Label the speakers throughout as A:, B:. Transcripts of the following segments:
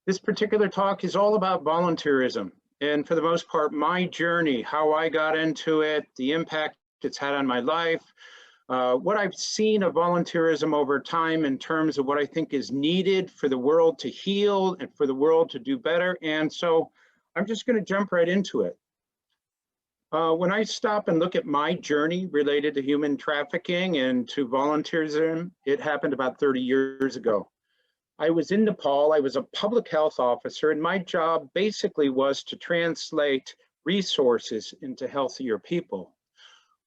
A: This particular talk is all about volunteerism, and for the most part, my journey, how I got into it, the impact it's had on my life, what I've seen of volunteerism over time in terms of what I think is needed for the world to heal and for the world to do better. And so I'm just going to jump right into it. When I stop and look at my journey related to human trafficking and to volunteerism, it happened about 30 years ago. I was in Nepal. I was a public health officer, and my job basically was to translate resources into healthier people.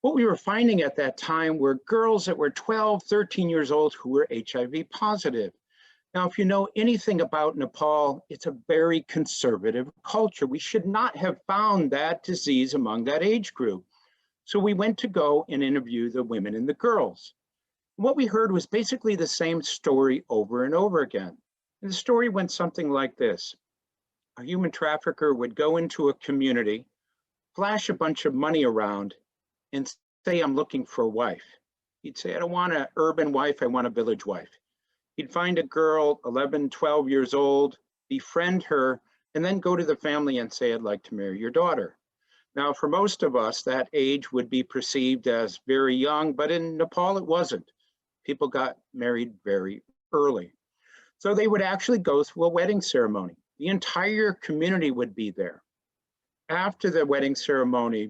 A: What we were finding at that time were girls that were 12, 13 years old who were HIV positive. Now, if you know anything about Nepal, it's a very conservative culture. We should not have found that disease among that age group. So we went to go and interview the women and the girls. What we heard was basically the same story over and over again. And the story went something like this. A human trafficker would go into a community, flash a bunch of money around, and say, I'm looking for a wife. He'd say, I don't want an urban wife, I want a village wife. He'd find a girl, 11, 12 years old, befriend her, and then go to the family and say, I'd like to marry your daughter. Now, for most of us, that age would be perceived as very young, but in Nepal, it wasn't. People got married very early. So they would actually go through a wedding ceremony. The entire community would be there. After the wedding ceremony,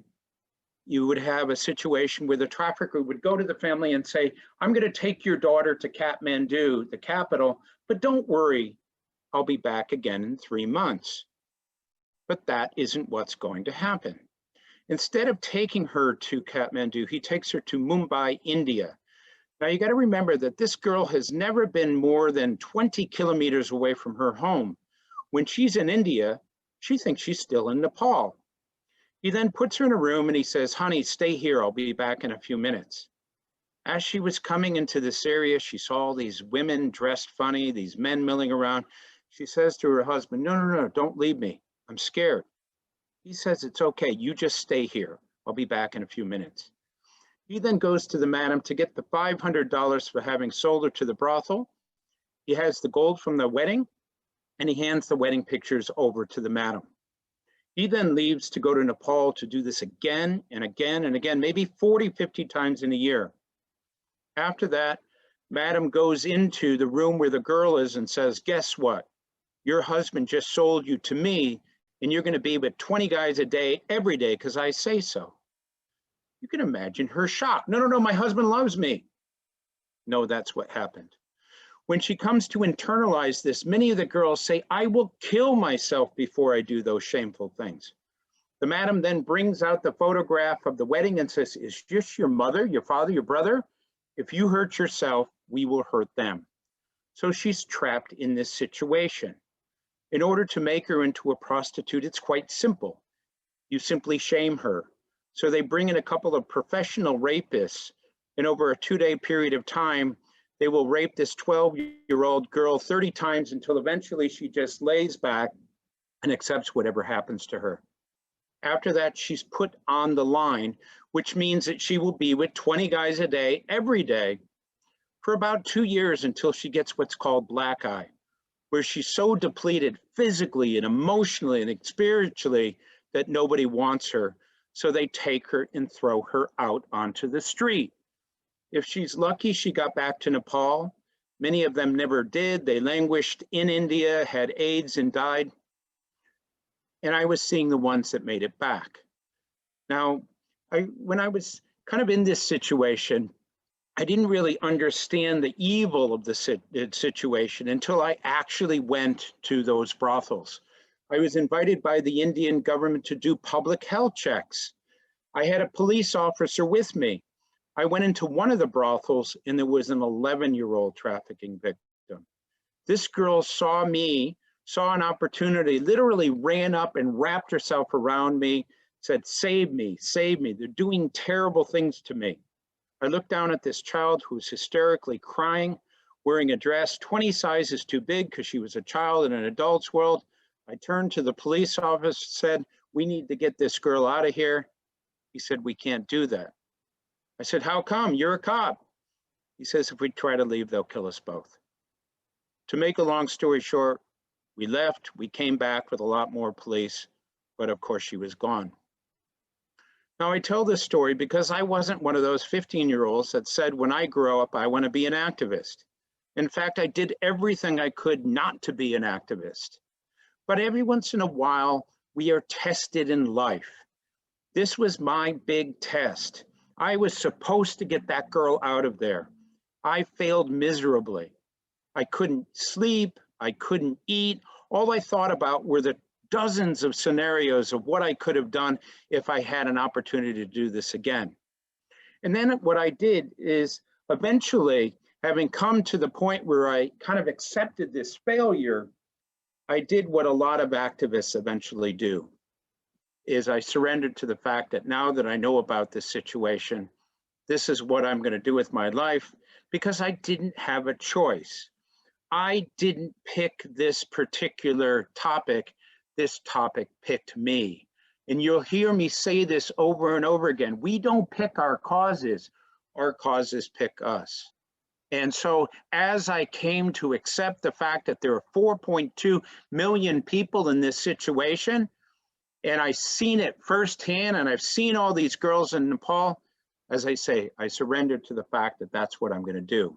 A: you would have a situation where the trafficker would go to the family and say, I'm going to take your daughter to Kathmandu, the capital, but don't worry, I'll be back again in 3 months. But that isn't what's going to happen. Instead of taking her to Kathmandu, he takes her to Mumbai, India. Now you got to remember that this girl has never been more than 20 kilometers away from her home. When she's in India, she thinks she's still in Nepal. He then puts her in a room and he says, honey, stay here. I'll be back in a few minutes. As she was coming into this area, she saw all these women dressed funny, these men milling around. She says to her husband, no, don't leave me. I'm scared. He says, it's okay. You just stay here. I'll be back in a few minutes. He then goes to the madam to get the $500 for having sold her to the brothel. He has the gold from the wedding and he hands the wedding pictures over to the madam. He then leaves to go to Nepal to do this again and again and again, maybe 40, 50 times in a year. After that, Madam goes into the room where the girl is and says, guess what? Your husband just sold you to me and you're going to be with 20 guys a day, every day, because I say so. You can imagine her shock. No, my husband loves me. No, that's what happened. When she comes to internalize this, many of the girls say, I will kill myself before I do those shameful things. The madam then brings out the photograph of the wedding and says, is this your mother, your father, your brother? If you hurt yourself, we will hurt them. So she's trapped in this situation. In order to make her into a prostitute, it's quite simple. You simply shame her. So they bring in a couple of professional rapists, and over a 2-day period of time, they will rape this 12-year-old girl 30 times until eventually she just lays back and accepts whatever happens to her. After that, she's put on the line, which means that she will be with 20 guys a day, every day, for about 2 years until she gets what's called black eye, where she's so depleted physically and emotionally and spiritually that nobody wants her. So they take her and throw her out onto the street. If she's lucky, she got back to Nepal. Many of them never did. They languished in India, had AIDS, and died. And I was seeing the ones that made it back. Now, when I was kind of in this situation, I didn't really understand the evil of the situation until I actually went to those brothels. I was invited by the Indian government to do public health checks. I had a police officer with me. I went into one of the brothels and there was an 11-year-old trafficking victim. This girl saw me, saw an opportunity, literally ran up and wrapped herself around me, said, save me, save me. They're doing terrible things to me. I looked down at this child who was hysterically crying, wearing a dress 20 sizes too big because she was a child in an adult's world. I turned to the police officer, said, we need to get this girl out of here. He said, we can't do that. I said, how come? You're a cop. He says, if we try to leave, they'll kill us both. To make a long story short, We left, we came back with a lot more police, but of course she was gone. Now I tell this story because I wasn't one of those 15-year-olds that said when I grow up, I want to be an activist. In fact, I did everything I could not to be an activist. But every once in a while, we are tested in life. This was my big test. I was supposed to get that girl out of there. I failed miserably. I couldn't sleep, I couldn't eat. All I thought about were the dozens of scenarios of what I could have done if I had an opportunity to do this again. And then what I did is eventually, having come to the point where I kind of accepted this failure, I did what a lot of activists eventually do, is I surrendered to the fact that now that I know about this situation, this is what I'm going to do with my life, because I didn't have a choice. I didn't pick this particular topic. This topic picked me. And you'll hear me say this over and over again. We don't pick our causes pick us. And so as I came to accept the fact that there are 4.2 million people in this situation, and I've seen it firsthand, and I've seen all these girls in Nepal, as I say, I surrendered to the fact that that's what I'm going to do.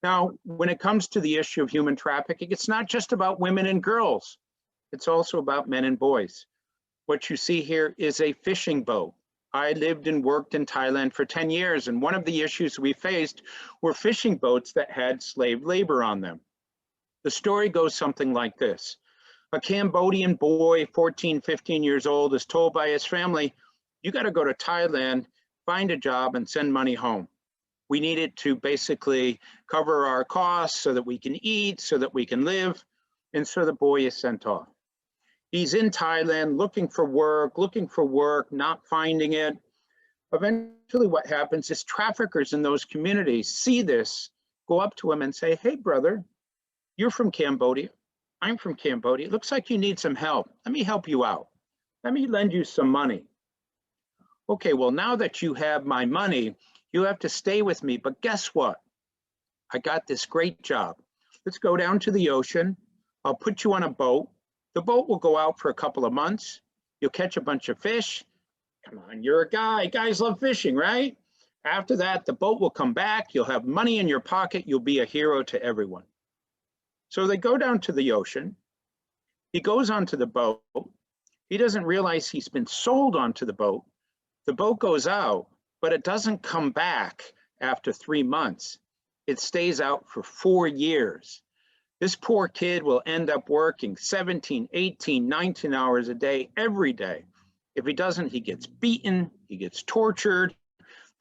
A: Now, when it comes to the issue of human trafficking, it's not just about women and girls. It's also about men and boys. What you see here is a fishing boat. I lived and worked in Thailand for 10 years, and one of the issues we faced were fishing boats that had slave labor on them. The story goes something like this. A Cambodian boy, 14, 15 years old, is told by his family, you got to go to Thailand, find a job, and send money home. We need it to basically cover our costs so that we can eat, so that we can live. And so the boy is sent off. He's in Thailand looking for work, not finding it. Eventually what happens is traffickers in those communities see this, go up to him and say, hey, brother, you're from Cambodia. I'm from Cambodia. It looks like you need some help. Let me help you out. Let me lend you some money. Okay, well, now that you have my money, you have to stay with me. But guess what? I got this great job. Let's go down to the ocean. I'll put you on a boat. The boat will go out for a couple of months. You'll catch a bunch of fish. Come on, you're a guy. Guys love fishing, right? After that, the boat will come back. You'll have money in your pocket. You'll be a hero to everyone. So they go down to the ocean. He goes onto the boat. He doesn't realize he's been sold onto the boat. The boat goes out, but it doesn't come back after 3 months. It stays out for 4 years. This poor kid will end up working 17, 18, 19 hours a day, every day. If he doesn't, he gets beaten, he gets tortured.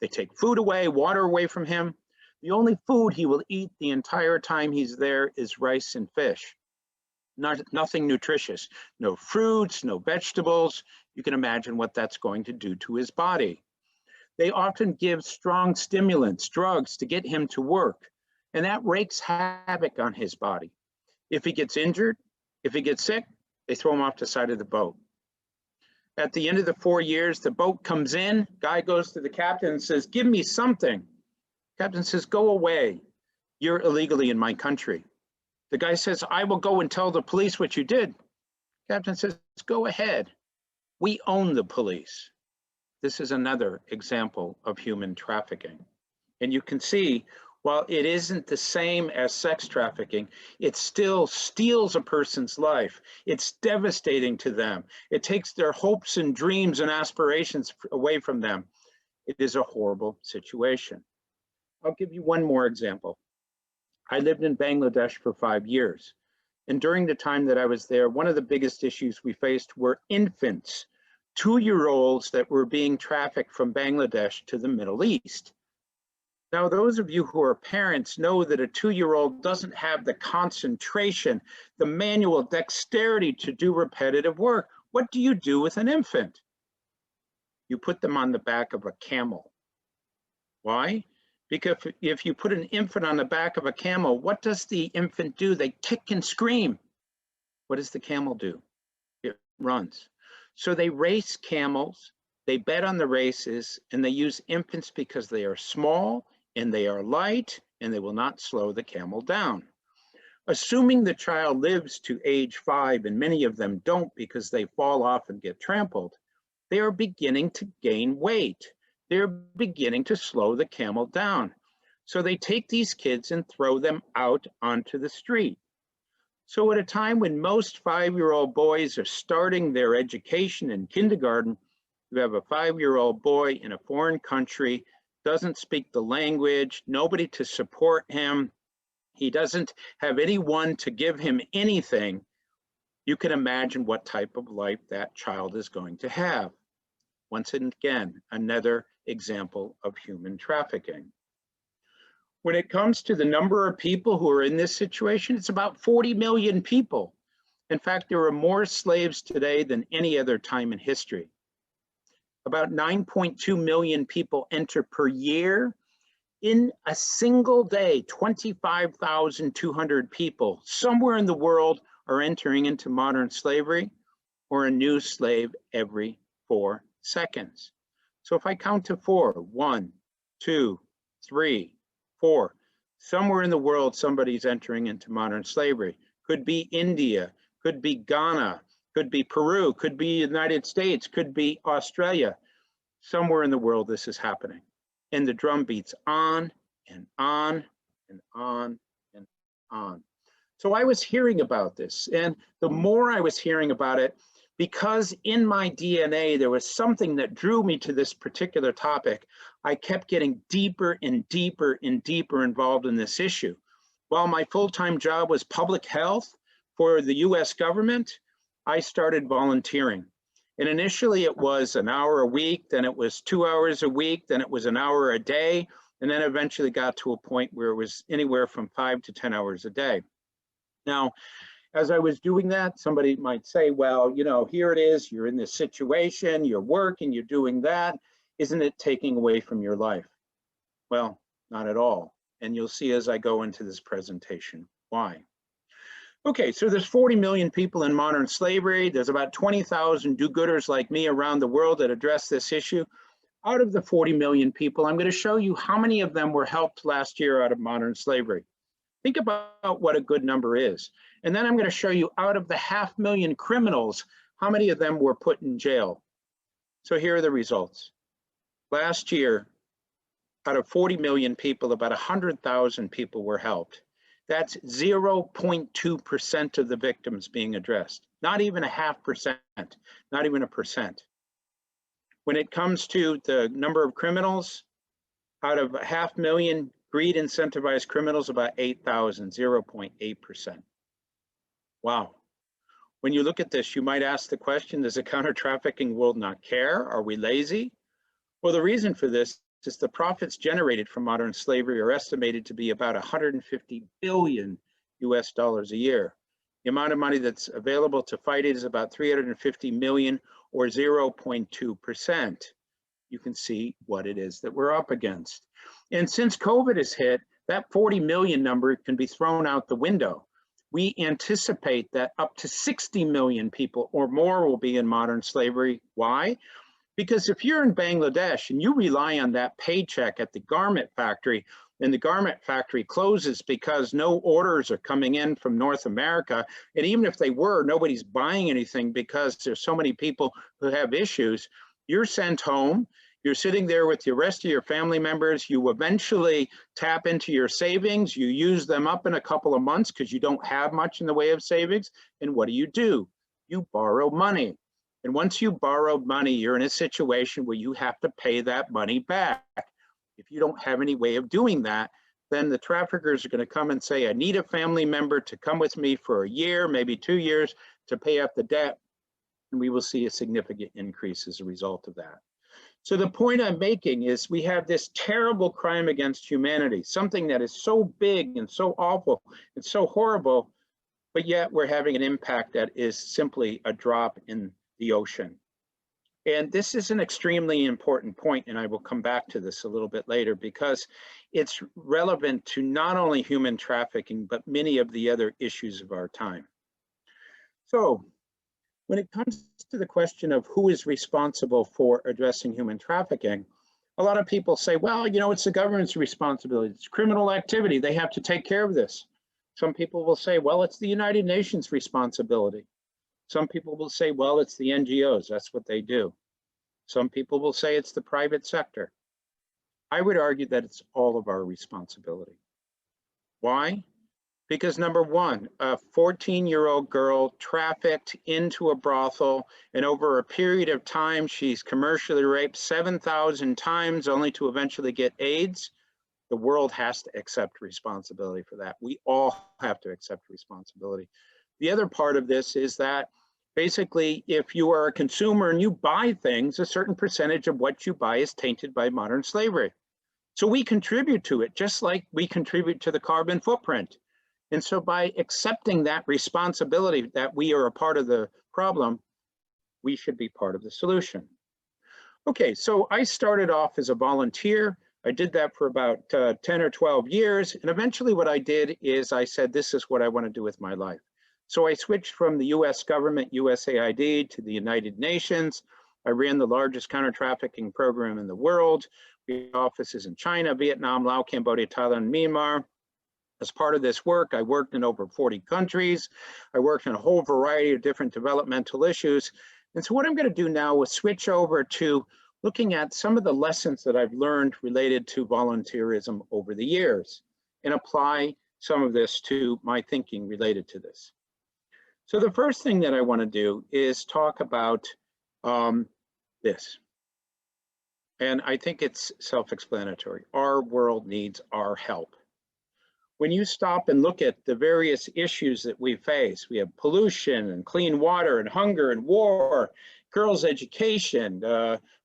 A: They take food away, water away from him. The only food he will eat the entire time he's there is rice and fish. Nothing nutritious, no fruits, no vegetables. You can imagine what that's going to do to his body. They often give strong stimulants, drugs, to get him to work, and that wreaks havoc on his body. If he gets injured, if he gets sick, they throw him off the side of the boat. At the end of the 4 years, the boat comes in, guy goes to the captain and says, give me something. Captain says, go away. You're illegally in my country. The guy says, I will go and tell the police what you did. Captain says, go ahead. We own the police. This is another example of human trafficking. And you can see, while it isn't the same as sex trafficking, it still steals a person's life. It's devastating to them. It takes their hopes and dreams and aspirations away from them. It is a horrible situation. I'll give you one more example. I lived in Bangladesh for 5 years. And during the time that I was there, one of the biggest issues we faced were infants, 2-year-olds that were being trafficked from Bangladesh to the Middle East. Now, those of you who are parents know that a 2-year-old doesn't have the concentration, the manual dexterity to do repetitive work. What do you do with an infant? You put them on the back of a camel. Why? Because if you put an infant on the back of a camel, what does the infant do? They kick and scream. What does the camel do? It runs. So they race camels, they bet on the races, and they use infants because they are small and they are light and they will not slow the camel down. Assuming the child lives to age 5, and many of them don't because they fall off and get trampled, they are beginning to gain weight. They're beginning to slow the camel down. So they take these kids and throw them out onto the street. So at a time when most 5-year-old boys are starting their education in kindergarten, you have a 5-year-old boy in a foreign country, doesn't speak the language, nobody to support him. He doesn't have anyone to give him anything. You can imagine what type of life that child is going to have. Once again, another example of human trafficking. When it comes to the number of people who are in this situation, it's about 40 million people. In fact, there are more slaves today than any other time in history. About 9.2 million people enter per year. In a single day, 25,200 people somewhere in the world are entering into modern slavery, or a new slave every 4 seconds. So if I count to 4, 1, 2, 3, 4, somewhere in the world, somebody's entering into modern slavery. Could be India, could be Ghana, could be Peru, could be the United States, could be Australia. Somewhere in the world, this is happening. And the drum beats on and on and on and on. So I was hearing about this, and the more I was hearing about it, because in my DNA, there was something that drew me to this particular topic, I kept getting deeper and deeper and deeper involved in this issue. While my full-time job was public health for the US government, I started volunteering. And initially it was an hour a week, then it was 2 hours a week, then it was an hour a day, and then eventually got to a point where it was anywhere from 5 to 10 hours a day. Now, as I was doing that, somebody might say, well, you know, here it is, you're in this situation, you're working, you're doing that. Isn't it taking away from your life? Well, not at all. And you'll see as I go into this presentation why. Okay, so there's 40 million people in modern slavery. There's about 20,000 do-gooders like me around the world that address this issue. Out of the 40 million people, I'm going to show you how many of them were helped last year out of modern slavery. Think about what a good number is. And then I'm going to show you out of the 500,000 criminals, how many of them were put in jail. So here are the results. Last year, out of 40 million people, about 100,000 people were helped. That's 0.2% of the victims being addressed. Not even a 0.5%, not even a percent. When it comes to the number of criminals, out of 500,000 greed incentivized criminals, about 8,000, 0.8%. Wow. When you look at this, you might ask the question, does the counter-trafficking world not care? Are we lazy? Well, the reason for this is the profits generated from modern slavery are estimated to be about 150 billion US dollars a year. The amount of money that's available to fight it is about 350 million, or 0.2%. You can see what it is that we're up against. And since COVID has hit, that 40 million number can be thrown out the window. We anticipate that up to 60 million people or more will be in modern slavery. Why? Because if you're in Bangladesh and you rely on that paycheck at the garment factory, and the garment factory closes because no orders are coming in from North America, and even if they were, nobody's buying anything because there's so many people who have issues, you're sent home. You're sitting there with the rest of your family members. You eventually tap into your savings. You use them up in a couple of months because you don't have much in the way of savings. And what do? You borrow money. And once you borrowed money, you're in a situation where you have to pay that money back. If you don't have any way of doing that, then the traffickers are going to come and say, I need a family member to come with me for a year, maybe 2 years, to pay off the debt. And we will see a significant increase as a result of that. So the point I'm making is we have this terrible crime against humanity, something that is so big and so awful and so horrible, but yet we're having an impact that is simply a drop in the ocean. And this is an extremely important point, and I will come back to this a little bit later because it's relevant to not only human trafficking, but many of the other issues of our time. So when it comes to the question of who is responsible for addressing human trafficking, a lot of people say, well, you know, it's the government's responsibility. It's criminal activity. They have to take care of this. Some people will say, well, it's the United Nations responsibility. Some people will say, well, it's the NGOs, that's what they do. Some people will say it's the private sector. I would argue that it's all of our responsibility. Why? Because number one, a 14-year-old girl trafficked into a brothel, and over a period of time, she's commercially raped 7,000 times only to eventually get AIDS. The world has to accept responsibility for that. We all have to accept responsibility. The other part of this is that basically, if you are a consumer and you buy things, a certain percentage of what you buy is tainted by modern slavery. So we contribute to it, just like we contribute to the carbon footprint. And so by accepting that responsibility that we are a part of the problem, we should be part of the solution. Okay, so I started off as a volunteer. I did that for about 10 or 12 years. And eventually what I did is I said, this is what I want to do with my life. So I switched from the US government, USAID, to the United Nations. I ran the largest counter-trafficking program in the world. We have offices in China, Vietnam, Laos, Cambodia, Thailand, and Myanmar. As part of this work, I worked in over 40 countries. I worked on a whole variety of different developmental issues. And so what I'm going to do now is switch over to looking at some of the lessons that I've learned related to volunteerism over the years and apply some of this to my thinking related to this. So the first thing that I want to do is talk about this. And I think it's self-explanatory. Our world needs our help. When you stop and look at the various issues that we face, we have pollution and clean water and hunger and war, girls' education,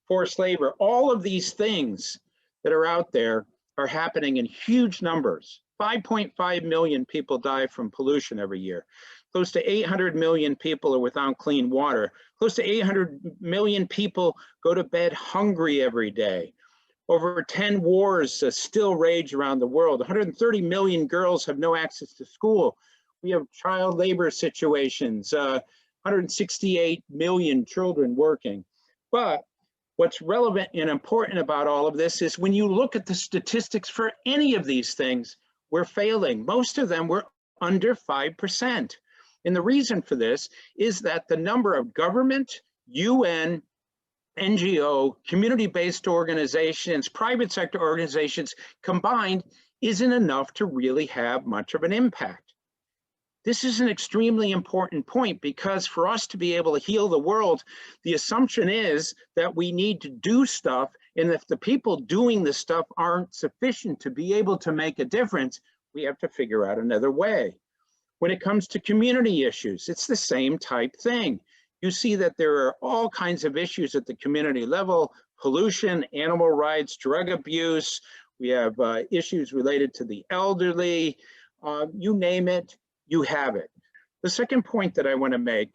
A: forced labor, all of these things that are out there are happening in huge numbers. 5.5 million people die from pollution every year. Close to 800 million people are without clean water. Close to 800 million people go to bed hungry every day. Over 10 wars still rage around the world. 130 million girls have no access to school. We have child labor situations, 168 million children working. But what's relevant and important about all of this is when you look at the statistics for any of these things, we're failing. Most of them were under 5%. And the reason for this is that the number of government, UN, NGO, community-based organizations, private sector organizations combined isn't enough to really have much of an impact. This is an extremely important point because for us to be able to heal the world, the assumption is that we need to do stuff, and if the people doing this stuff aren't sufficient to be able to make a difference, we have to figure out another way. When it comes to community issues, it's the same type thing. You see that there are all kinds of issues at the community level: pollution, animal rights, drug abuse. We have issues related to the elderly. You name it, you have it. The second point that I want to make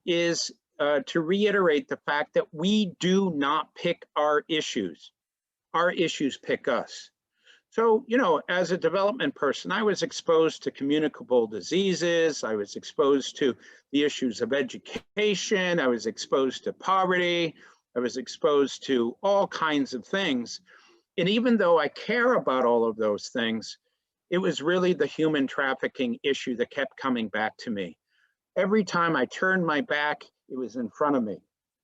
A: is to reiterate the fact that we do not pick our issues. Our issues pick us. So, you know, as a development person, I was exposed to communicable diseases. I was exposed to the issues of education. I was exposed to poverty. I was exposed to all kinds of things. And even though I care about all of those things, it was really the human trafficking issue that kept coming back to me. Every time I turned my back, it was in front of me.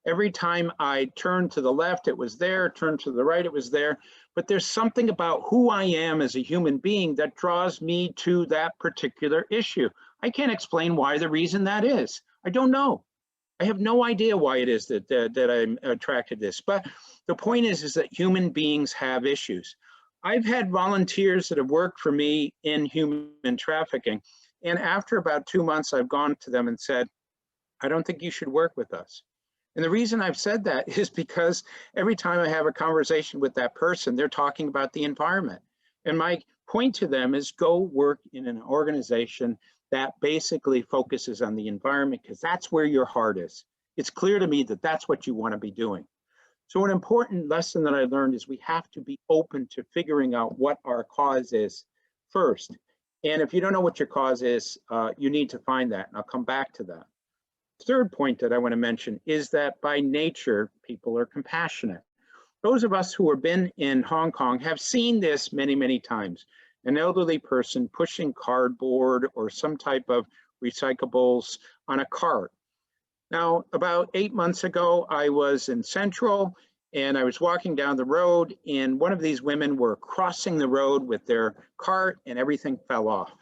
A: Every time I turned to the left, it was there. Turned to the right, it was there. But there's something about who I am as a human being that draws me to that particular issue. I can't explain why the reason that is. I don't know. I have no idea why it is that I'm attracted to this. But the point is that human beings have issues. I've had volunteers that have worked for me in human trafficking. And after about 2 months, I've gone to them and said, I don't think you should work with us. And the reason I've said that is because every time I have a conversation with that person, they're talking about the environment. And my point to them is go work in an organization that basically focuses on the environment, because that's where your heart is. It's clear to me that that's what you want to be doing. So an important lesson that I learned is we have to be open to figuring out what our cause is first. And if you don't know what your cause is, you need to find that, and I'll come back to that. Third point that I want to mention is that by nature, people are compassionate. Those of us who have been in Hong Kong have seen this many, many times. an elderly person pushing cardboard or some type of recyclables on a cart. Now, about 8 months ago, I was in Central and I was walking down the road, and one of these women were crossing the road with their cart and everything fell off.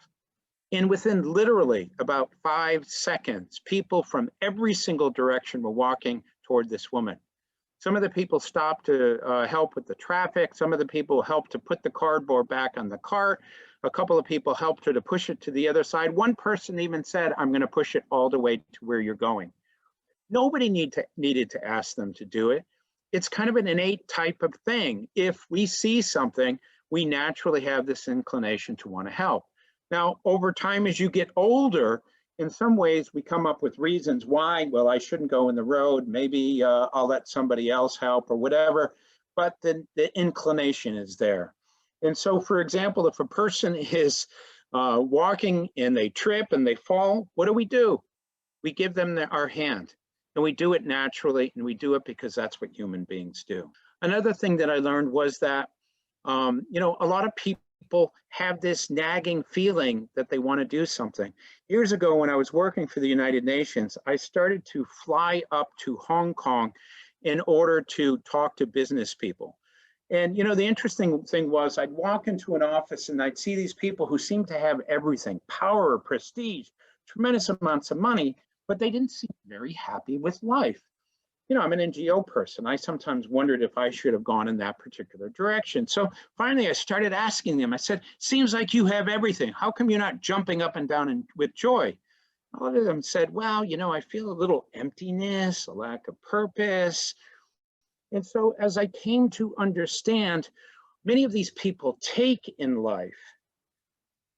A: And within literally about 5 seconds, people from every single direction were walking toward this woman. Some of the people stopped to help with the traffic. Some of the people helped to put the cardboard back on the cart. A couple of people helped her to push it to the other side. One person even said, "I'm going to push it all the way to where you're going." Nobody needed to ask them to do it. It's kind of an innate type of thing. If we see something, we naturally have this inclination to want to help. Now, over time, as you get older, in some ways, we come up with reasons why, well, I shouldn't go in the road. Maybe I'll let somebody else help or whatever, but the inclination is there. And so, for example, if a person is walking and they trip and they fall, what do? We give them our hand, and we do it naturally, and we do it because that's what human beings do. Another thing that I learned was that, a lot of people have this nagging feeling that they want to do something. Years ago, when I was working for the United Nations, I started to fly up to Hong Kong in order to talk to business people. And, the interesting thing was I'd walk into an office and I'd see these people who seemed to have everything, power, prestige, tremendous amounts of money, but they didn't seem very happy with life. I'm an NGO person. I sometimes wondered if I should have gone in that particular direction. So finally, I started asking them. I said, "Seems like you have everything. How come you're not jumping up and down with joy?" A lot of them said, "Well, I feel a little emptiness, a lack of purpose." And so as I came to understand, many of these people take in life,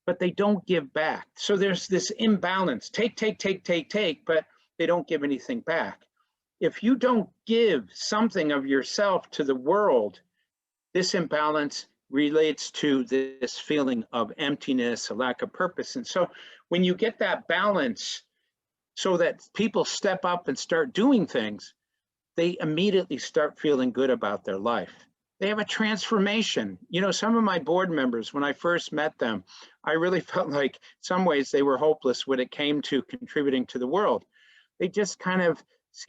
A: but they don't give back. So there's this imbalance, take, but they don't give anything back. If you don't give something of yourself to the world, this imbalance relates to this feeling of emptiness, a lack of purpose. And so when you get that balance so that people step up and start doing things, they immediately start feeling good about their life. They have a transformation. Some of my board members, when I first met them, I really felt like in some ways they were hopeless when it came to contributing to the world. They just kind of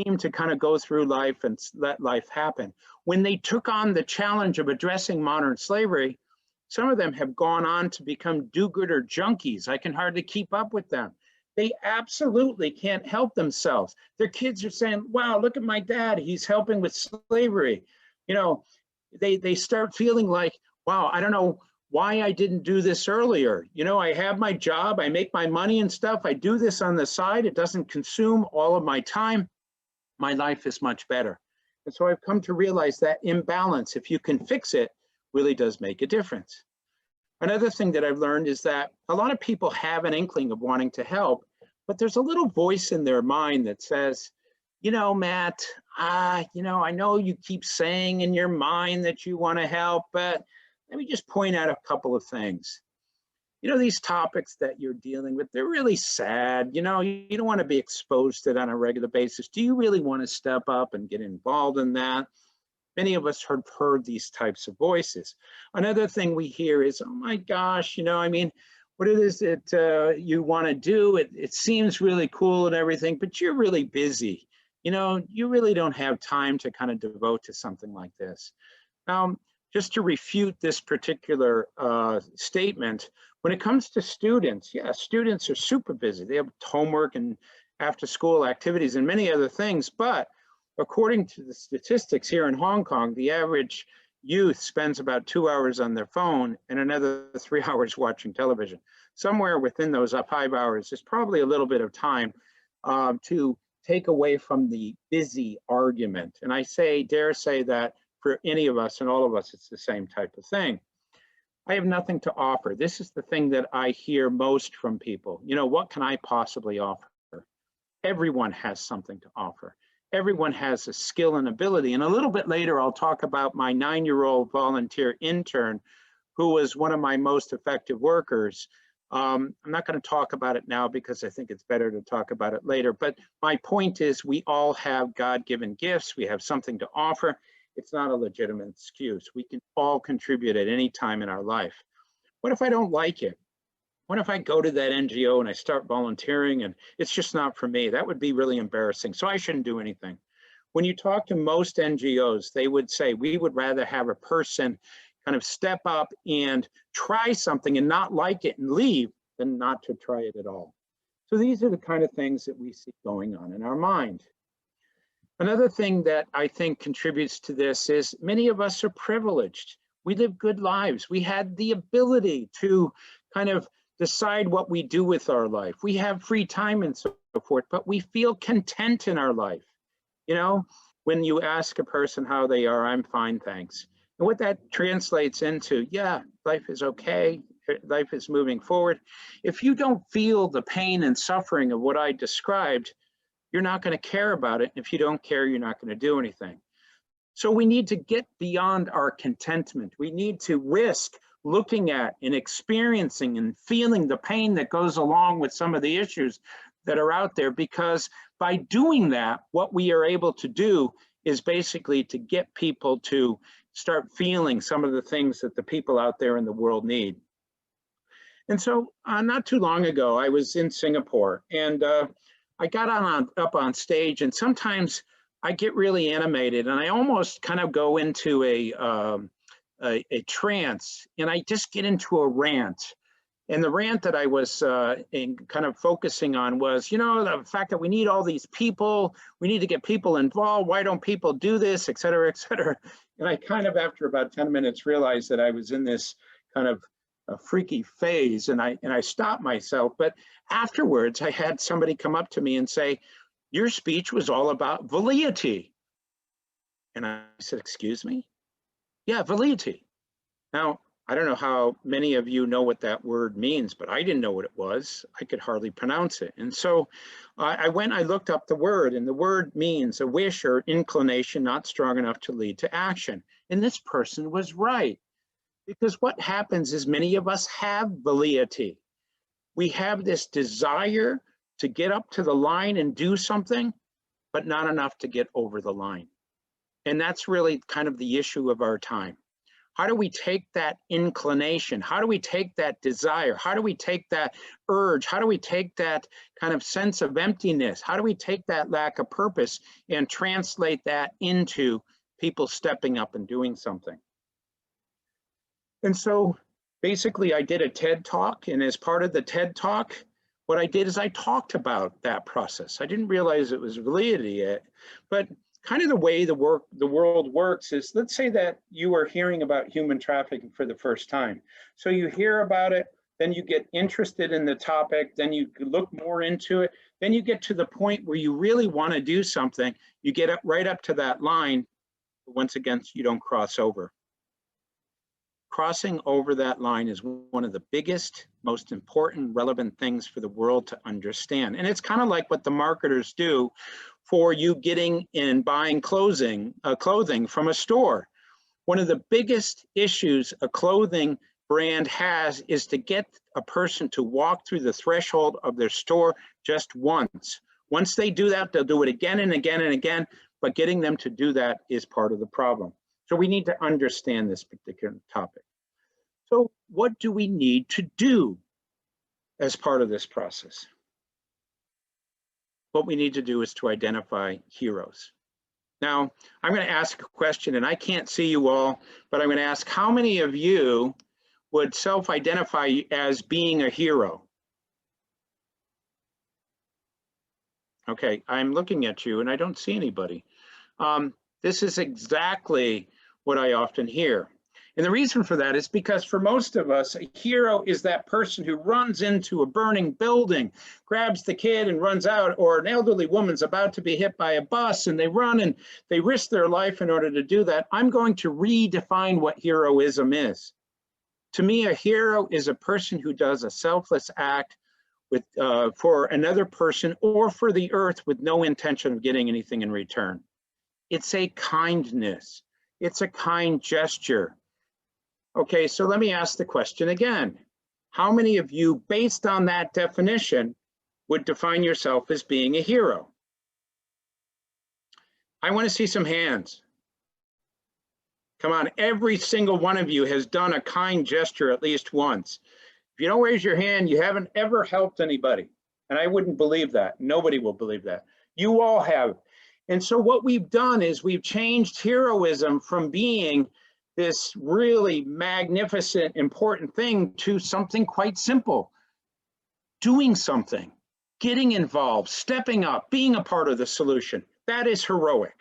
A: seemed to go through life and let life happen. When they took on the challenge of addressing modern slavery, some of them have gone on to become do-gooder junkies. I can hardly keep up with them. They absolutely can't help themselves. Their kids are saying, "Wow, look at my dad. He's helping with slavery." They start feeling like, "Wow, I don't know why I didn't do this earlier. I have my job, I make my money and stuff. I do this on the side. It doesn't consume all of my time. My life is much better." And so I've come to realize that imbalance, if you can fix it, really does make a difference. Another thing that I've learned is that a lot of people have an inkling of wanting to help, but there's a little voice in their mind that says, "Matt, I know you keep saying in your mind that you want to help, but let me just point out a couple of things. These topics that you're dealing with, they're really sad. You don't want to be exposed to that on a regular basis. Do you really want to step up and get involved in that?" Many of us have heard these types of voices. Another thing we hear is, "Oh my gosh, what it is that you want to do, it seems really cool and everything, but you're really busy. You really don't have time to kind of devote to something like this." Just to refute this particular statement, when it comes to students, yeah, students are super busy. They have homework and after school activities and many other things. But according to the statistics here in Hong Kong, the average youth spends about 2 hours on their phone and another 3 hours watching television. Somewhere within those 5 hours is probably a little bit of time to take away from the busy argument. And I dare say that for any of us and all of us, it's the same type of thing. I have nothing to offer. This is the thing that I hear most from people. What can I possibly offer? Everyone has something to offer. Everyone has a skill and ability. And a little bit later, I'll talk about my 9-year-old volunteer intern, who was one of my most effective workers. I'm not going to talk about it now because I think it's better to talk about it later. But my point is, we all have God-given gifts. We have something to offer. It's not a legitimate excuse. We can all contribute at any time in our life. What if I don't like it? What if I go to that NGO and I start volunteering and it's just not for me? That would be really embarrassing. So I shouldn't do anything. When you talk to most NGOs, they would say, we would rather have a person kind of step up and try something and not like it and leave than not to try it at all. So these are the kind of things that we see going on in our mind. Another thing that I think contributes to this is many of us are privileged. We live good lives. We had the ability to kind of decide what we do with our life. We have free time and so forth, but we feel content in our life. You know, when you ask a person how they are, I'm fine, thanks. And what that translates into, yeah, life is okay, life is moving forward. If you don't feel the pain and suffering of what I described, you're not going to care about it. If you don't care, you're not going to do anything. So we need to get beyond our contentment. We need to risk looking at and experiencing and feeling the pain that goes along with some of the issues that are out there, because by doing that, what we are able to do is basically to get people to start feeling some of the things that the people out there in the world need. And so not too long ago, I was in Singapore and I got up on stage, and sometimes I get really animated and I almost kind of go into a trance, and I just get into a rant. And the rant that I was kind of focusing on was, you know, the fact that we need all these people, we need to get people involved. Why don't people do this, et cetera, et cetera. And I kind of, after about 10 minutes, realized that I was in this kind of a freaky phase, and I stopped myself. But afterwards, I had somebody come up to me and say, your speech was all about validity. And I said, excuse me? Yeah, validity. Now, I don't know how many of you know what that word means, but I didn't know what it was. I could hardly pronounce it. And so I looked up the word, and the word means a wish or inclination not strong enough to lead to action. And this person was right, because what happens is many of us have validity. We have this desire to get up to the line and do something, but not enough to get over the line. And that's really kind of the issue of our time. How do we take that inclination? How do we take that desire? How do we take that urge? How do we take that kind of sense of emptiness? How do we take that lack of purpose and translate that into people stepping up and doing something? And so basically I did a TED Talk, and as part of the TED Talk, what I did is I talked about that process. I didn't realize it was validity yet, but kind of the way the world works is, let's say that you are hearing about human trafficking for the first time. So you hear about it, then you get interested in the topic, then you look more into it, then you get to the point where you really want to do something, you get up right up to that line, but once again, you don't cross over. Crossing over that line is one of the biggest, most important, relevant things for the world to understand. And it's kind of like what the marketers do for you getting and buying clothing from a store. One of the biggest issues a clothing brand has is to get a person to walk through the threshold of their store just once. Once they do that, they'll do it again and again and again, but getting them to do that is part of the problem. So we need to understand this particular topic. So what do we need to do as part of this process? What we need to do is to identify heroes. Now, I'm going to ask a question, and I can't see you all, but I'm going to ask, how many of you would self-identify as being a hero? Okay, I'm looking at you and I don't see anybody. This is exactly what I often hear. And the reason for that is because for most of us, a hero is that person who runs into a burning building, grabs the kid and runs out, or an elderly woman's about to be hit by a bus and they run and they risk their life in order to do that. I'm going to redefine what heroism is. To me, a hero is a person who does a selfless act with for another person or for the earth with no intention of getting anything in return. It's a kindness. It's a kind gesture. Okay, so let me ask the question again. How many of you, based on that definition, would define yourself as being a hero? I want to see some hands. Come on, every single one of you has done a kind gesture at least once. If you don't raise your hand, you haven't ever helped anybody. And I wouldn't believe that. Nobody will believe that. You all have. And so what we've done is we've changed heroism from being this really magnificent, important thing to something quite simple. Doing something, getting involved, stepping up, being a part of the solution. That is heroic.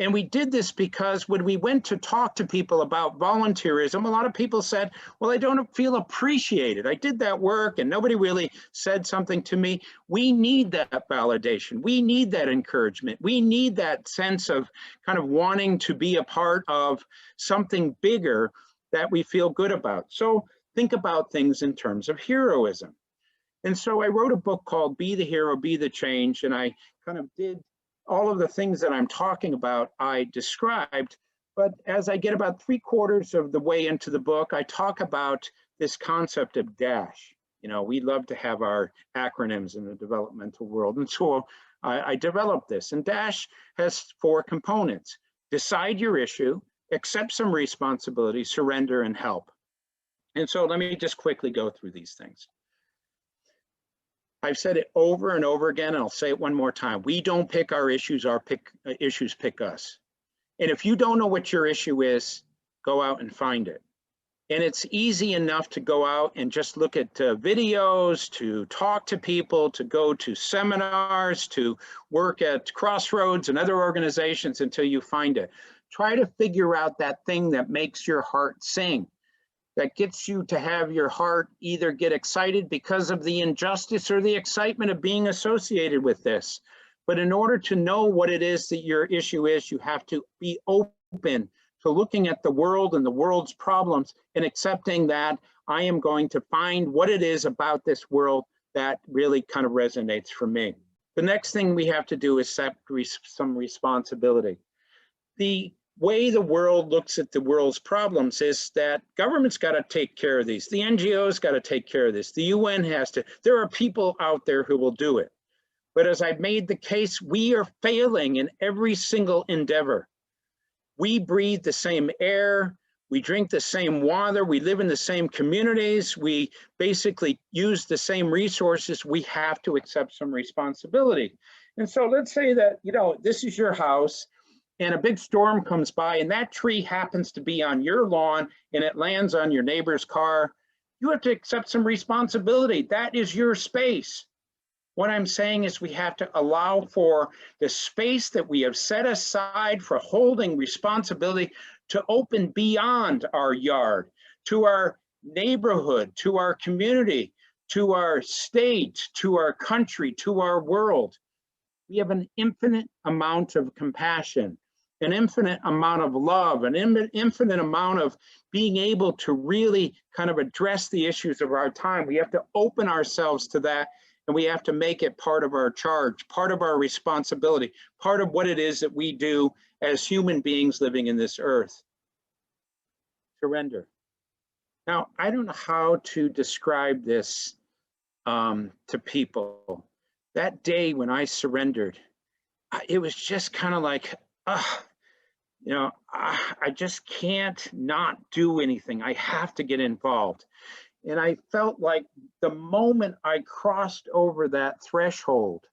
A: And we did this because when we went to talk to people about volunteerism, a lot of people said, well, I don't feel appreciated. I did that work and nobody really said something to me. We need that validation. We need that encouragement. We need that sense of kind of wanting to be a part of something bigger that we feel good about. So think about things in terms of heroism. And so I wrote a book called Be the Hero, Be the Change, and I kind of did all of the things that I'm talking about, I described, but as I get about 3/4 of the way into the book, I talk about this concept of DASH. You know, we love to have our acronyms in the developmental world. And so I developed this, and DASH has 4 components: decide your issue, accept some responsibility, surrender, and help. And so let me just quickly go through these things. I've said it over and over again, and I'll say it one more time. We don't pick our issues, our issues pick us. And if you don't know what your issue is, go out and find it. And it's easy enough to go out and just look at videos, to talk to people, to go to seminars, to work at Crossroads and other organizations until you find it. Try to figure out that thing that makes your heart sing, that gets you to have your heart either get excited because of the injustice or the excitement of being associated with this. But in order to know what it is that your issue is, you have to be open to looking at the world and the world's problems and accepting that I am going to find what it is about this world that really kind of resonates for me. The next thing we have to do is accept some responsibility. The way the world looks at the world's problems is that government's got to take care of these. The NGOs got to take care of this. The UN has to. There are people out there who will do it. But as I've made the case, we are failing in every single endeavor. We breathe the same air. We drink the same water. We live in the same communities. We basically use the same resources. We have to accept some responsibility. And so let's say that, you know, this is your house, and a big storm comes by and that tree happens to be on your lawn and it lands on your neighbor's car. You have to accept some responsibility. That is your space. What I'm saying is we have to allow for the space that we have set aside for holding responsibility to open beyond our yard, to our neighborhood, to our community, to our state, to our country, to our world. We have an infinite amount of compassion, an infinite amount of love, an infinite amount of being able to really kind of address the issues of our time. We have to open ourselves to that, and we have to make it part of our charge, part of our responsibility, part of what it is that we do as human beings living in this earth. Surrender. Now, I don't know how to describe this to people. That day when I surrendered, it was just kind of like, you know, I just can't not do anything. I have to get involved. And I felt like the moment I crossed over that threshold,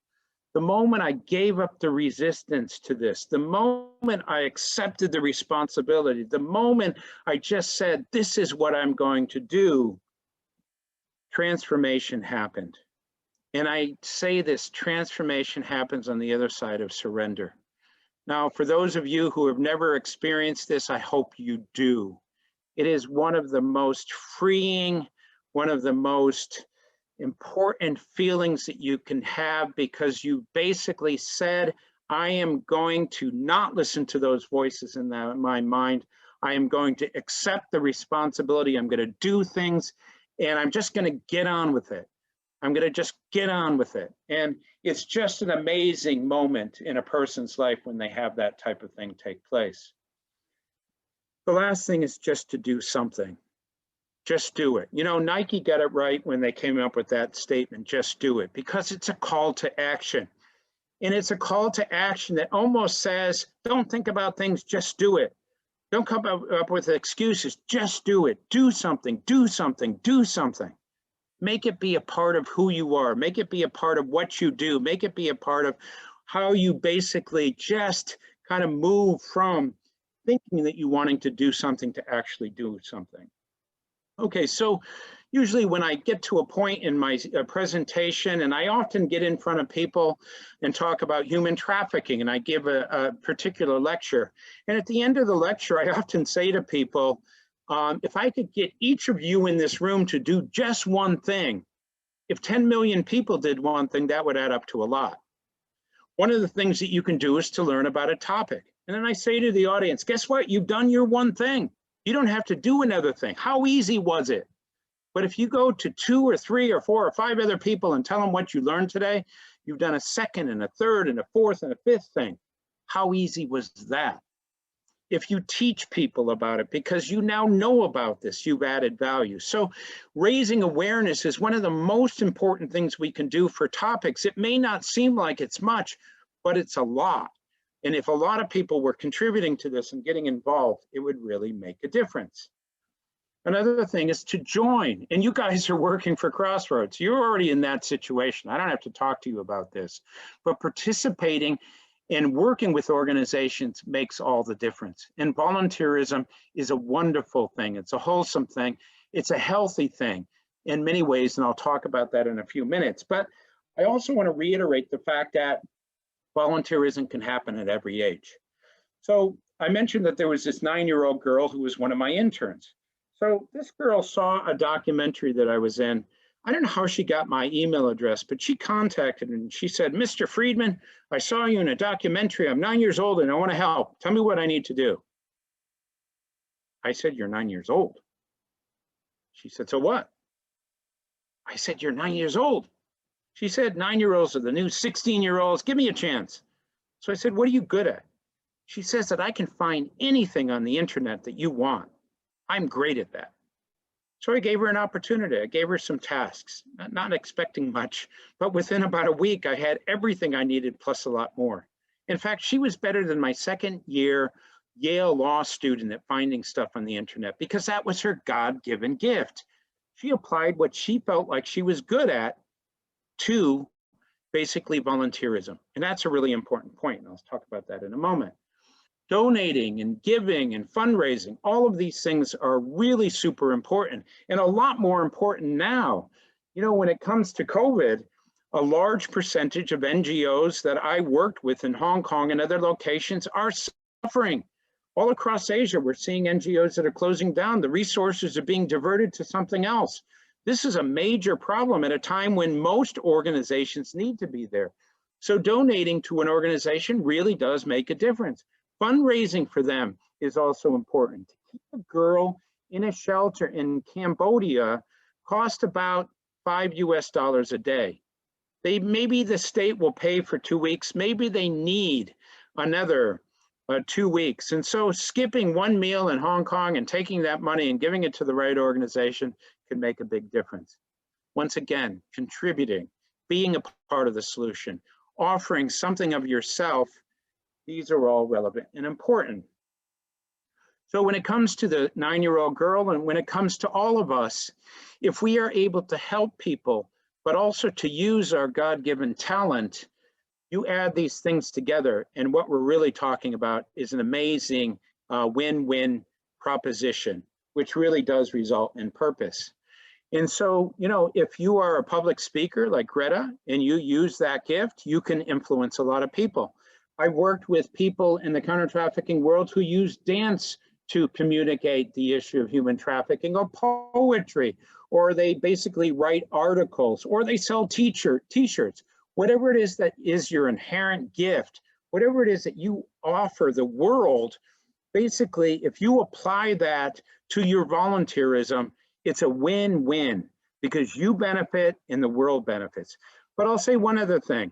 A: the moment I gave up the resistance to this, the moment I accepted the responsibility, the moment I just said, this is what I'm going to do, transformation happened. And I say this transformation happens on the other side of surrender. Now, for those of you who have never experienced this, I hope you do. It is one of the most freeing, one of the most important feelings that you can have, because you basically said, I am going to not listen to those voices in my mind. I am going to accept the responsibility. I'm going to do things, and I'm just going to get on with it. I'm going to just get on with it. And it's just an amazing moment in a person's life when they have that type of thing take place. The last thing is just to do something. Just do it. You know, Nike got it right when they came up with that statement, just do it, because it's a call to action. And it's a call to action that almost says, don't think about things, just do it. Don't come up with excuses. Just do it. Do something, do something, do something. Make it be a part of who you are. Make it be a part of what you do. Make it be a part of how you basically just kind of move from thinking that you're wanting to do something to actually do something. Okay, so usually when I get to a point in my presentation, and I often get in front of people and talk about human trafficking, and I give a particular lecture. And at the end of the lecture, I often say to people, if I could get each of you in this room to do just one thing, if 10 million people did one thing, that would add up to a lot. One of the things that you can do is to learn about a topic. And then I say to the audience, guess what? You've done your one thing. You don't have to do another thing. How easy was it? But if you go to 2 or 3 or 4 or 5 other people and tell them what you learned today, you've done a second and a third and a fourth and a fifth thing. How easy was that? If you teach people about it, because you now know about this, you've added value. So raising awareness is one of the most important things we can do for topics. It may not seem like it's much, but it's a lot. And if a lot of people were contributing to this and getting involved, it would really make a difference. Another thing is to join. And you guys are working for Crossroads. You're already in that situation. I don't have to talk to you about this. But participating and working with organizations makes all the difference. And volunteerism is a wonderful thing. It's a wholesome thing. It's a healthy thing in many ways. And I'll talk about that in a few minutes. But I also want to reiterate the fact that volunteerism can happen at every age. So I mentioned that there was this 9-year-old girl who was one of my interns. So this girl saw a documentary that I was in. I don't know how she got my email address, but she contacted me and she said, Mr. Friedman, I saw you in a documentary. I'm 9 years old and I want to help. Tell me what I need to do. I said, you're 9 years old. She said, so what? I said, you're 9 years old. She said, 9-year-olds are the new 16-year-olds. Give me a chance. So I said, what are you good at? She says that I can find anything on the internet that you want. I'm great at that. So I gave her an opportunity. I gave her some tasks, not expecting much, but within about a week, I had everything I needed plus a lot more. In fact, she was better than my second-year Yale law student at finding stuff on the internet because that was her God-given gift. She applied what she felt like she was good at to basically volunteerism. And that's a really important point. And I'll talk about that in a moment. Donating and giving and fundraising, all of these things are really super important and a lot more important now. You know, when it comes to COVID, a large percentage of NGOs that I worked with in Hong Kong and other locations are suffering. All across Asia, we're seeing NGOs that are closing down. The resources are being diverted to something else. This is a major problem at a time when most organizations need to be there. So donating to an organization really does make a difference. Fundraising for them is also important. To keep a girl in a shelter in Cambodia cost about $5 a day. Maybe the state will pay for 2 weeks. Maybe they need another 2 weeks. And so skipping one meal in Hong Kong and taking that money and giving it to the right organization can make a big difference. Once again, contributing, being a part of the solution, offering something of yourself, these are all relevant and important. So when it comes to the 9-year-old girl and when it comes to all of us, if we are able to help people, but also to use our God-given talent, you add these things together. And what we're really talking about is an amazing win-win proposition, which really does result in purpose. And so, you know, if you are a public speaker like Greta and you use that gift, you can influence a lot of people. I've worked with people in the counter-trafficking world who use dance to communicate the issue of human trafficking, or poetry, or they basically write articles, or they sell t-shirts. Whatever it is that is your inherent gift, whatever it is that you offer the world, basically, if you apply that to your volunteerism, it's a win-win because you benefit and the world benefits. But I'll say one other thing.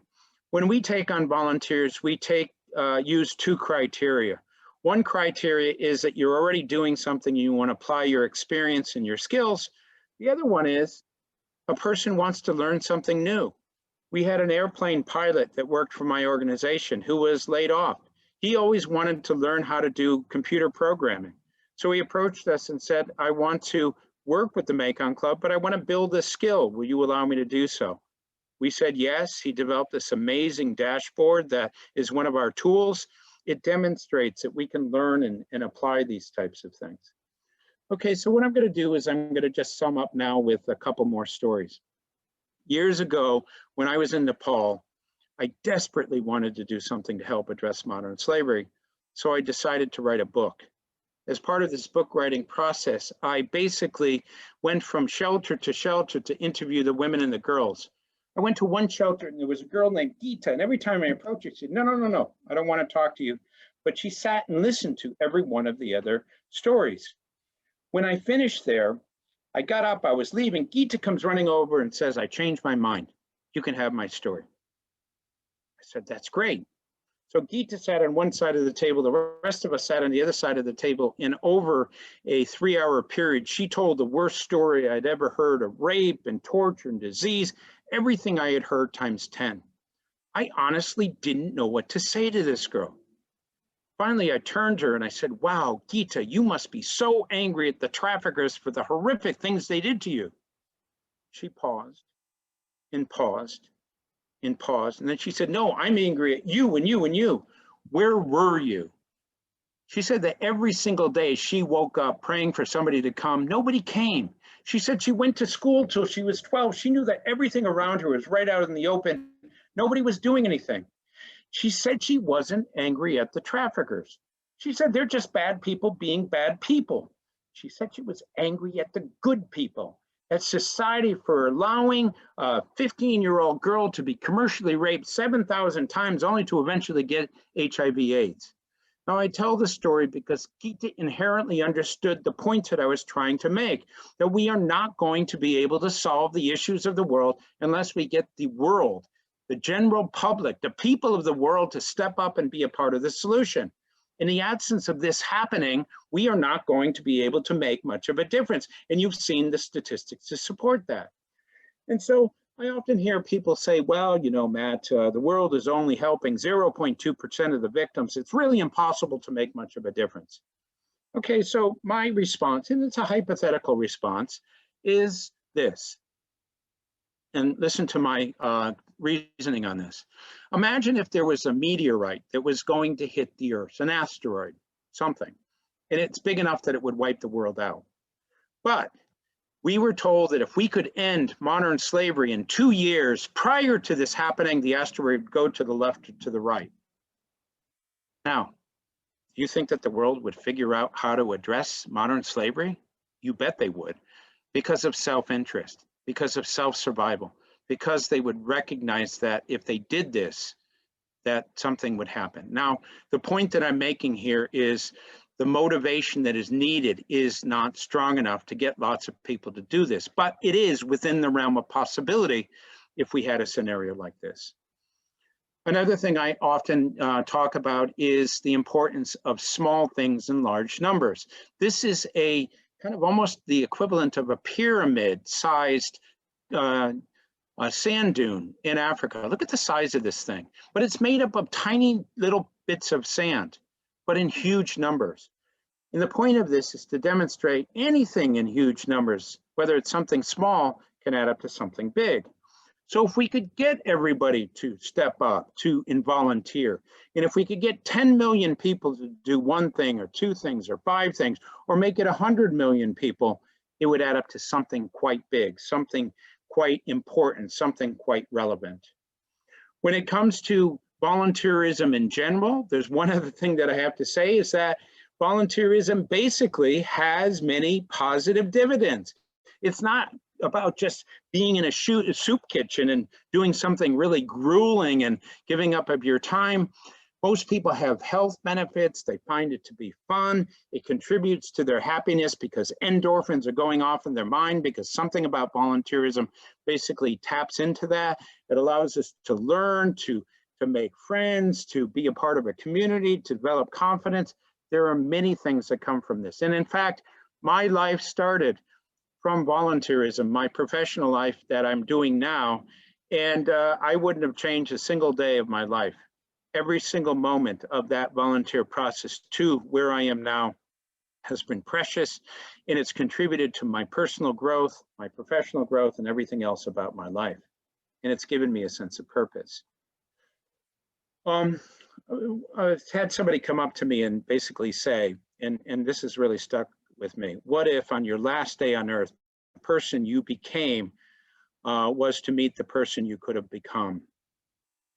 A: When we take on volunteers, we use 2 criteria. One criteria is that you're already doing something, you want to apply your experience and your skills. The other one is a person wants to learn something new. We had an airplane pilot that worked for my organization who was laid off. He always wanted to learn how to do computer programming. So he approached us and said, I want to work with the Mekong Club, but I want to build a skill. Will you allow me to do so? We said yes. He developed this amazing dashboard that is one of our tools. It demonstrates that we can learn and apply these types of things. Okay, so what I'm going to do is I'm going to just sum up now with a couple more stories. Years ago, when I was in Nepal, I desperately wanted to do something to help address modern slavery, so I decided to write a book. As part of this book writing process, I basically went from shelter to interview the women and the girls. I went to one shelter and there was a girl named Gita, and every time I approached her, she said, no, I don't want to talk to you. But she sat and listened to every one of the other stories. When I finished there, I got up, I was leaving. Gita comes running over and says, I changed my mind. You can have my story. I said, that's great. So Gita sat on one side of the table, the rest of us sat on the other side of the table, and over a 3-hour period, she told the worst story I'd ever heard of rape and torture and disease, everything I had heard times 10. I honestly didn't know what to say to this girl. Finally, I turned to her and I said, wow, Gita, you must be so angry at the traffickers for the horrific things they did to you. She paused and paused and paused. And then she said, no, I'm angry at you and you and you. Where were you? She said that every single day she woke up praying for somebody to come. Nobody came. She said she went to school till she was 12. She knew that everything around her was right out in the open. Nobody was doing anything. She said she wasn't angry at the traffickers. She said they're just bad people being bad people. She said she was angry at the good people, at society for allowing a 15-year-old girl to be commercially raped 7,000 times only to eventually get HIV/AIDS. Now, I tell the story because Gita inherently understood the point that I was trying to make, that we are not going to be able to solve the issues of the world unless we get the world, the general public, the people of the world to step up and be a part of the solution. In the absence of this happening, we are not going to be able to make much of a difference. And you've seen the statistics to support that. And so I often hear people say, well, you know, Matt, the world is only helping 0.2% of the victims. It's really impossible to make much of a difference. Okay, so my response, and it's a hypothetical response, is this. And listen to my reasoning on this. Imagine if there was a meteorite that was going to hit the Earth, an asteroid, something, and it's big enough that it would wipe the world out. But we were told that if we could end modern slavery in 2 years prior to this happening, the asteroid would go to the left or to the right. Now, do you think that the world would figure out how to address modern slavery? You bet they would, because of self-interest, because of self-survival, because they would recognize that if they did this, that something would happen. Now, the point that I'm making here is the motivation that is needed is not strong enough to get lots of people to do this, but it is within the realm of possibility if we had a scenario like this. Another thing I often talk about is the importance of small things in large numbers. This is a kind of almost the equivalent of a pyramid-sized sand dune in Africa. Look at the size of this thing, but it's made up of tiny little bits of sand, but in huge numbers. And the point of this is to demonstrate anything in huge numbers, whether it's something small, can add up to something big. So if we could get everybody to step up, to volunteer, and if we could get 10 million people to do one thing or two things or five things, or make it 100 million people, it would add up to something quite big, something quite important, something quite relevant. When it comes to volunteerism in general, there's one other thing that I have to say is that volunteerism basically has many positive dividends. It's not about just being in a soup kitchen and doing something really grueling and giving up of your time. Most people have health benefits. They find it to be fun. It contributes to their happiness because endorphins are going off in their mind because something about volunteerism basically taps into that. It allows us to learn, to make friends, to be a part of a community, to develop confidence. There are many things that come from this. And in fact, my life started from volunteerism, my professional life that I'm doing now, and I wouldn't have changed a single day of my life every single moment of that volunteer process to where I am now has been precious, and it's contributed to my personal growth, my professional growth, and everything else about my life. And it's given me a sense of purpose. I've had somebody come up to me and basically say, and this has really stuck with me, what if on your last day on earth, the person you became was to meet the person you could have become?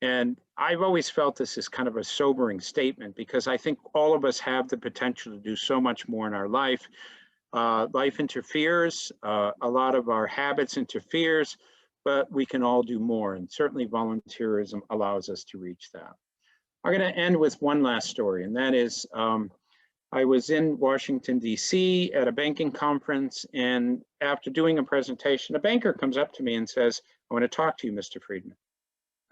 A: And I've always felt this is kind of a sobering statement, because I think all of us have the potential to do so much more in our life. Life interferes, a lot of our habits interferes, but we can all do more. And certainly volunteerism allows us to reach that. I'm going to end with one last story, and that is I was in Washington, D.C. at a banking conference, and after doing a presentation, a banker comes up to me and says, "I want to talk to you, Mr. Friedman."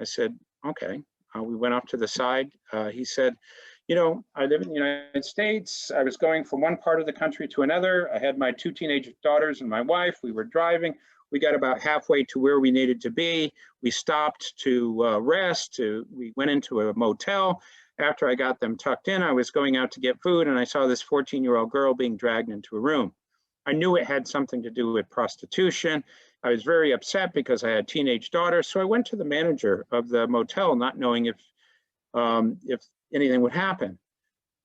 A: I said, "Okay." We went off to the side. He said, "You know, I live in the United States. I was going from one part of the country to another. I had my 2 teenage daughters and my wife. We were driving. We got about halfway to where we needed to be. We stopped to rest. We went into a motel. After I got them tucked in, I was going out to get food, and I saw this 14-year-old girl being dragged into a room. I knew it had something to do with prostitution. I was very upset because I had teenage daughters, so I went to the manager of the motel, not knowing if anything would happen.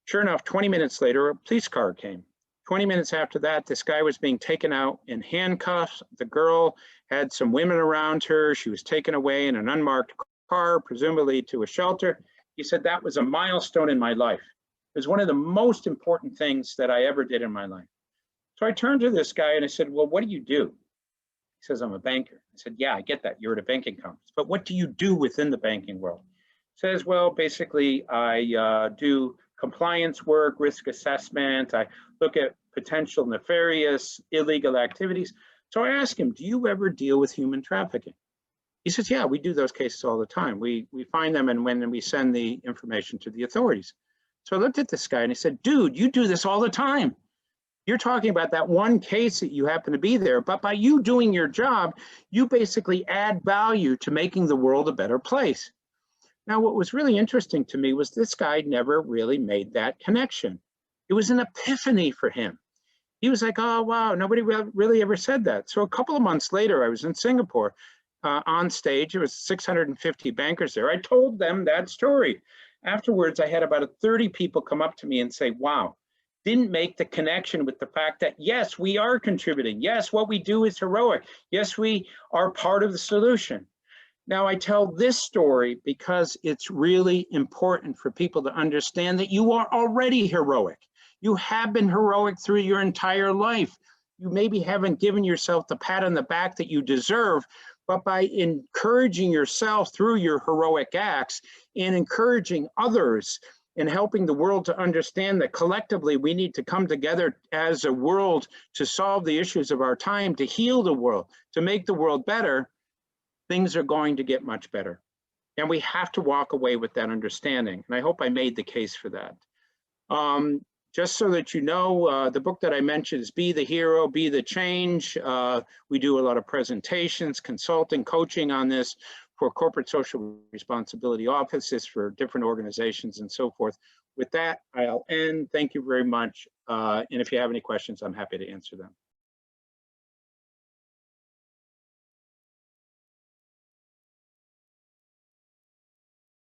A: Sure enough, 20 minutes later, a police car came. 20 minutes after that, this guy was being taken out in handcuffs. The girl had some women around her. She was taken away in an unmarked car, presumably to a shelter. He said, that was a milestone in my life. It was one of the most important things that I ever did in my life. So I turned to this guy and I said, well, what do you do? He says, I'm a banker. I said, yeah, I get that. You're at a banking conference. But what do you do within the banking world? He says, well, basically, I do compliance work, risk assessment. I look at potential nefarious, illegal activities. So I asked him, do you ever deal with human trafficking? He says, yeah, we do those cases all the time. We find them, and when we send the information to the authorities. So I looked at this guy and I said, dude, you do this all the time. You're talking about that one case that you happen to be there, but by you doing your job, you basically add value to making the world a better place. Now, what was really interesting to me was this guy never really made that connection. It was an epiphany for him. He was like, oh, wow, nobody really ever said that. So a couple of months later, I was in Singapore on stage. There was 650 bankers there. I told them that story. Afterwards, I had about 30 people come up to me and say, wow, didn't make the connection with the fact that, yes, we are contributing. Yes, what we do is heroic. Yes, we are part of the solution. Now, I tell this story because it's really important for people to understand that you are already heroic. You have been heroic through your entire life. You maybe haven't given yourself the pat on the back that you deserve, but by encouraging yourself through your heroic acts and encouraging others and helping the world to understand that collectively we need to come together as a world to solve the issues of our time, to heal the world, to make the world better, things are going to get much better. And we have to walk away with that understanding. And I hope I made the case for that. Just so that you know, the book that I mentioned is Be the Hero, Be the Change. We do a lot of presentations, consulting, coaching on this for corporate social responsibility offices, for different organizations and so forth. With that, I'll end. Thank you very much. And if you have any questions, I'm happy to answer them.